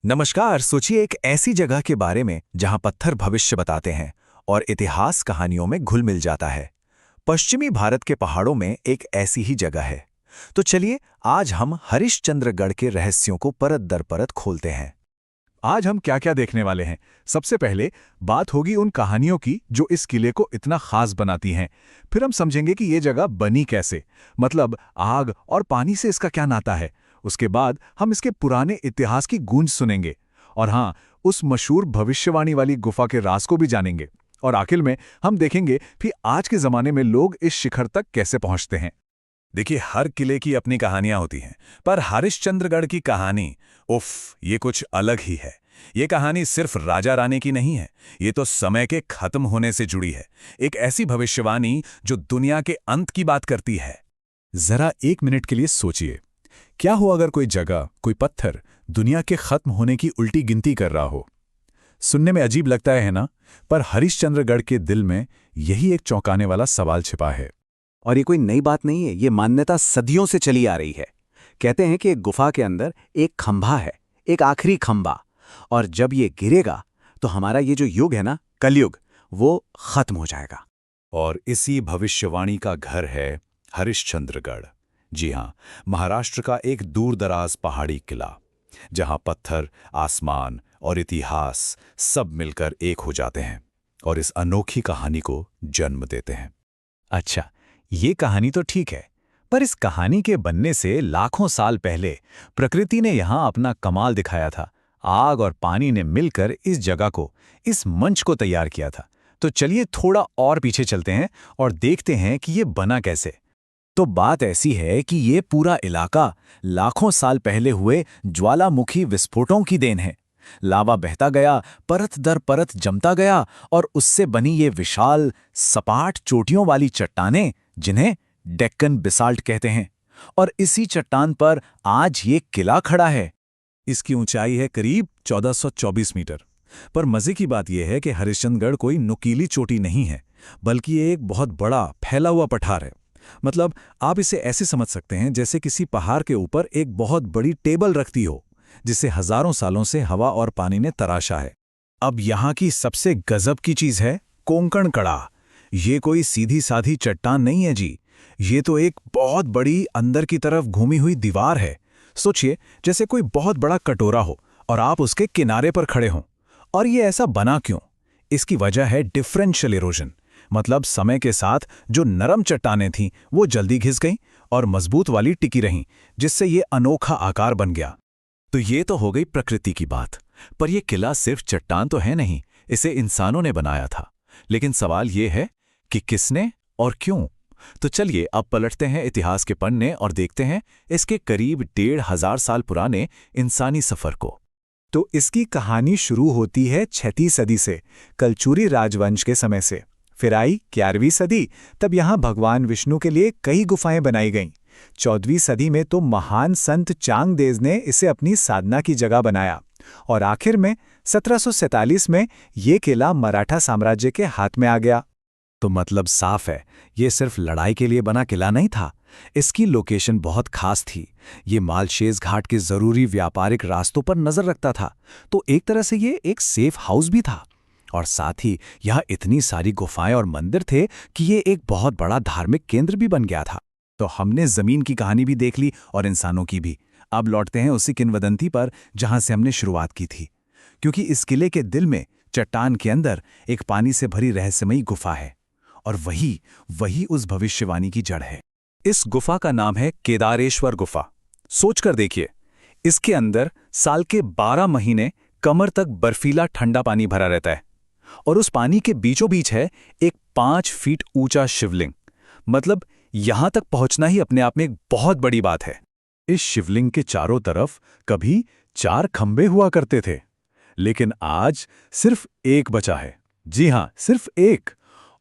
नमस्कार। सोचिए एक ऐसी जगह के बारे में जहां पत्थर भविष्य बताते हैं और इतिहास कहानियों में घुल मिल जाता है। पश्चिमी भारत के पहाड़ों में एक ऐसी ही जगह है। तो चलिए आज हम हरिश्चंद्रगढ़ के रहस्यों को परत दर परत खोलते हैं। आज हम क्या क्या देखने वाले हैं। सबसे पहले बात होगी उन कहानियों की जो इस किले को इतना खास बनाती हैं। फिर हम समझेंगे कि ये जगह बनी कैसे, मतलब आग और पानी से इसका क्या नाता है। उसके बाद हम इसके पुराने इतिहास की गूंज सुनेंगे और हाँ, उस मशहूर भविष्यवाणी वाली गुफा के राज को भी जानेंगे। और आखिर में हम देखेंगे कि आज के जमाने में लोग इस शिखर तक कैसे पहुंचते हैं। देखिए, हर किले की अपनी कहानियां होती हैं, पर हरिश्चंद्रगढ़ की कहानी, उफ, ये कुछ अलग ही है। ये कहानी सिर्फ राजा रानी की नहीं है, ये तो समय के खत्म होने से जुड़ी है। एक ऐसी भविष्यवाणी जो दुनिया के अंत की बात करती है। जरा एक मिनट के लिए सोचिए, क्या हो अगर कोई जगह, कोई पत्थर दुनिया के खत्म होने की उल्टी गिनती कर रहा हो। सुनने में अजीब लगता है ना, पर हरिश्चंद्रगढ़ के दिल में यही एक चौंकाने वाला सवाल छिपा है। और ये कोई नई बात नहीं है, ये मान्यता सदियों से चली आ रही है। कहते हैं कि एक गुफा के अंदर एक खंभा है, एक आखिरी खंभा, और जब ये गिरेगा तो हमारा ये जो युग है ना, कलयुग, वो खत्म हो जाएगा। और इसी भविष्यवाणी का घर है हरिश्चंद्रगढ़। जी हां, महाराष्ट्र का एक दूरदराज पहाड़ी किला, जहां पत्थर, आसमान और इतिहास सब मिलकर एक हो जाते हैं और इस अनोखी कहानी को जन्म देते हैं। अच्छा, ये कहानी तो ठीक है, पर इस कहानी के बनने से लाखों साल पहले प्रकृति ने यहां अपना कमाल दिखाया था। आग और पानी ने मिलकर इस जगह को, इस मंच को तैयार किया था। तो चलिए थोड़ा और पीछे चलते हैं और देखते हैं कि ये बना कैसे। तो बात ऐसी है कि ये पूरा इलाका लाखों साल पहले हुए ज्वालामुखी विस्फोटों की देन है। लावा बहता गया, परत दर परत जमता गया और उससे बनी ये विशाल सपाट चोटियों वाली चट्टानें, जिन्हें डेक्कन बेसाल्ट कहते हैं। और इसी चट्टान पर आज ये किला खड़ा है। इसकी ऊंचाई है करीब 1424 मीटर। पर मजे की बात यह है कि हरिश्चंद्रगढ़ कोई नुकीली चोटी नहीं है, बल्कि ये एक बहुत बड़ा फैला हुआ पठार है। मतलब आप इसे ऐसे समझ सकते हैं जैसे किसी पहाड़ के ऊपर एक बहुत बड़ी टेबल रखती हो, जिसे हजारों सालों से हवा और पानी ने तराशा है। अब यहाँ की सबसे गजब की चीज है कोंकण कड़ा। ये कोई सीधी साधी चट्टान नहीं है जी, ये तो एक बहुत बड़ी अंदर की तरफ घूमी हुई दीवार है। सोचिए, जैसे कोई बहुत बड़ा कटोरा हो और आप उसके किनारे पर खड़े हों। और ये ऐसा बना क्यों? इसकी वजह है डिफरेंशियल इरोजन। मतलब समय के साथ जो नरम चट्टानें थीं वो जल्दी घिस गईं और मजबूत वाली टिकी रहीं, जिससे ये अनोखा आकार बन गया। तो ये तो हो गई प्रकृति की बात, पर यह किला सिर्फ चट्टान तो है नहीं, इसे इंसानों ने बनाया था। लेकिन सवाल ये है कि किसने और क्यों? तो चलिए अब पलटते हैं इतिहास के पन्ने और देखते हैं इसके करीब 1500 साल पुराने इंसानी सफर को। तो इसकी कहानी शुरू होती है 6वीं सदी से, कलचुरी राजवंश के समय से। फिर आई 11वीं सदी, तब यहाँ भगवान विष्णु के लिए कई गुफाएं बनाई गईं। 14वीं सदी में तो महान संत चांगदेज ने इसे अपनी साधना की जगह बनाया। और आखिर में 1747 में ये किला मराठा साम्राज्य के हाथ में आ गया। तो मतलब साफ है, ये सिर्फ लड़ाई के लिए बना किला नहीं था। इसकी लोकेशन बहुत खास थी। ये मालशेज घाट के जरूरी व्यापारिक रास्तों पर नजर रखता था, तो एक तरह से ये एक सेफ हाउस भी था। और साथ ही यहाँ इतनी सारी गुफाएं और मंदिर थे कि ये एक बहुत बड़ा धार्मिक केंद्र भी बन गया था। तो हमने जमीन की कहानी भी देख ली और इंसानों की भी। अब लौटते हैं उसी किंवदंती पर जहां से हमने शुरुआत की थी, क्योंकि इस किले के दिल में, चट्टान के अंदर, एक पानी से भरी रहस्यमयी गुफा है। और वही वही उस भविष्यवाणी की जड़ है। इस गुफा का नाम है केदारेश्वर गुफा। सोचकर देखिए, इसके अंदर साल के 12 महीने कमर तक बर्फीला ठंडा पानी भरा रहता है, और उस पानी के बीचों बीच है एक 5 फीट ऊंचा शिवलिंग। मतलब यहां तक पहुंचना ही अपने आप में एक बहुत बड़ी बात है। इस शिवलिंग के चारों तरफ कभी 4 खंबे हुआ करते थे, लेकिन आज सिर्फ एक बचा है। जी हां, सिर्फ एक।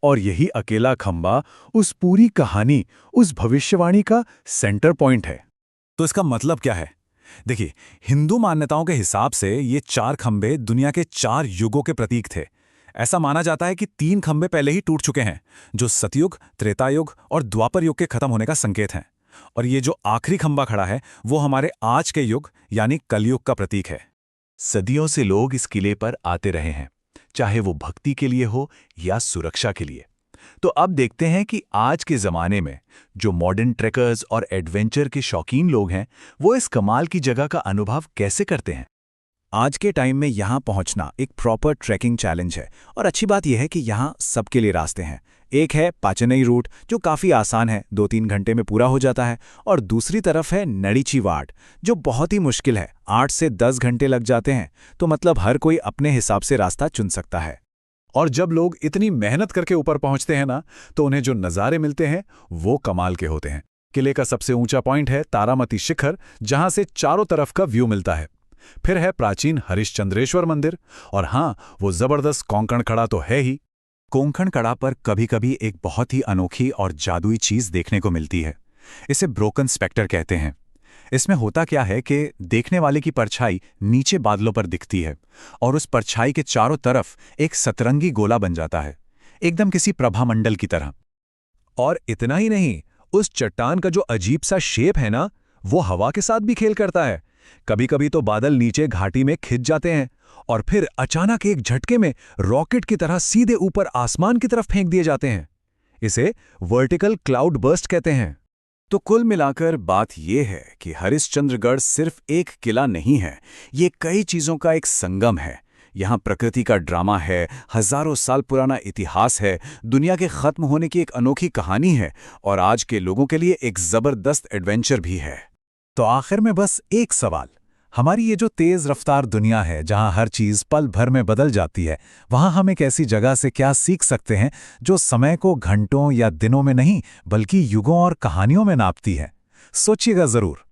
और यही अकेला खंबा उस पूरी कहानी, उस भविष्यवाणी का सेंटर पॉइंट है। तो इसका मतलब क्या है? देखिए, हिंदू मान्यताओं के हिसाब से ये 4 खंबे दुनिया के 4 युगों के प्रतीक थे। ऐसा माना जाता है कि 3 खंबे पहले ही टूट चुके हैं, जो सतयुग, त्रेतायुग और द्वापर युग के खत्म होने का संकेत हैं। और ये जो आखिरी खंबा खड़ा है, वो हमारे आज के युग यानी कलयुग का प्रतीक है। सदियों से लोग इस किले पर आते रहे हैं, चाहे वो भक्ति के लिए हो या सुरक्षा के लिए। तो अब देखते हैं कि आज के ज़माने में जो मॉडर्न ट्रेकर्स और एडवेंचर के शौकीन लोग हैं, वो इस कमाल की जगह का अनुभव कैसे करते हैं। आज के टाइम में यहाँ पहुँचना एक प्रॉपर ट्रैकिंग चैलेंज है, और अच्छी बात यह है कि यहाँ सबके लिए रास्ते हैं। एक है पाचनई रूट जो काफ़ी आसान है, 2-3 घंटे में पूरा हो जाता है, और दूसरी तरफ है नड़ीचीवाड़ जो बहुत ही मुश्किल है, 8 से 10 घंटे लग जाते हैं। तो मतलब हर कोई अपने हिसाब से रास्ता चुन सकता है। और जब लोग इतनी मेहनत करके ऊपर पहुंचते हैं ना, तो उन्हें जो नज़ारे मिलते हैं वो कमाल के होते हैं। किले का सबसे ऊंचा पॉइंट है तारामती शिखर, जहां से चारों तरफ का व्यू मिलता है। फिर है प्राचीन हरिश्चंद्रेश्वर मंदिर, और हाँ, वो जबरदस्त कोंकण कड़ा तो है ही। कोंकण कड़ा पर कभी-कभी एक बहुत ही अनोखी और जादुई चीज देखने को मिलती है। इसे ब्रोकन स्पेक्टर कहते हैं। इसमें होता क्या है कि देखने वाले की परछाई नीचे बादलों पर दिखती है, और उस परछाई के चारों तरफ एक सतरंगी गोला बन जाता है, एकदम किसी प्रभामंडल की तरह। और इतना ही नहीं, उस चट्टान का जो अजीब सा शेप है ना, वो हवा के साथ भी खेल करता है। कभी-कभी तो बादल नीचे घाटी में खिंच जाते हैं, और फिर अचानक एक झटके में रॉकेट की तरह सीधे ऊपर आसमान की तरफ फेंक दिए जाते हैं। इसे वर्टिकल क्लाउड बर्स्ट कहते हैं। तो कुल मिलाकर बात यह है कि हरिश्चंद्रगढ़ सिर्फ एक किला नहीं है, ये कई चीज़ों का एक संगम है। यहाँ प्रकृति का ड्रामा है, हजारों साल पुराना इतिहास है, दुनिया के खत्म होने की एक अनोखी कहानी है, और आज के लोगों के लिए एक ज़बरदस्त एडवेंचर भी है। तो आखिर में बस एक सवाल, हमारी ये जो तेज़ रफ्तार दुनिया है जहां हर चीज़ पल भर में बदल जाती है, वहां हम एक ऐसी जगह से क्या सीख सकते हैं जो समय को घंटों या दिनों में नहीं बल्कि युगों और कहानियों में नापती है? सोचिएगा ज़रूर।